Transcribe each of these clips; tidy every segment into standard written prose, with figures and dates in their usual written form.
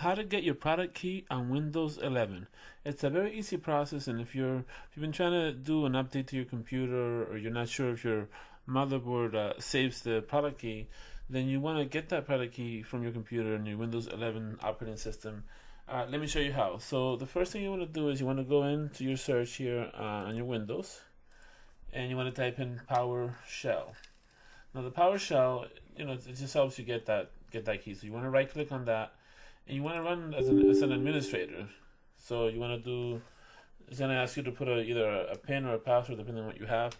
how to get your product key on Windows 11. It's a very easy process, and if you've been trying to do an update to your computer, or you're not sure if your motherboard saves the product key, then you want to get that product key from your computer and your Windows 11 operating system. Let me show you how. So the first thing you want to do is you want to go into your search here on your Windows, and you want to type in PowerShell. Now the PowerShell, it just helps you get that key. So you want to right click on that, and you want to run as an administrator. So you want to do, it's going to ask you to put either a PIN or a password depending on what you have.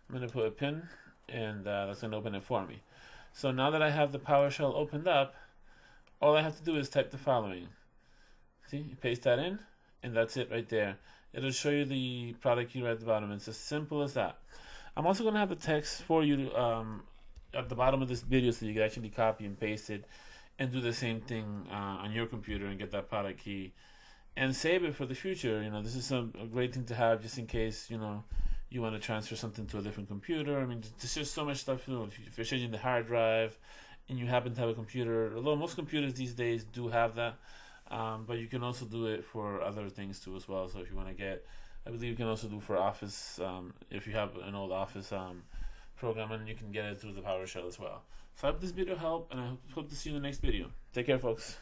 I'm going to put a PIN, and that's going to open it for me. So now that I have the PowerShell opened up, all I have to do is type the following. See, you paste that in, and that's it right there. It'll show you the product key right at the bottom. It's as simple as that. I'm also going to have the text for you at the bottom of this video, so you can actually copy and paste it and do the same thing on your computer and get that product key and save it for the future. This is a great thing to have just in case you want to transfer something to a different computer. I mean, there's just so much stuff. If you're changing the hard drive and you happen to have a computer, although most computers these days do have that, but you can also do it for other things too as well. So if you want to get, I believe you can also do for Office, if you have an old Office program, and you can get it through the PowerShell as well. So I hope this video helped, and I hope to see you in the next video. Take care, folks.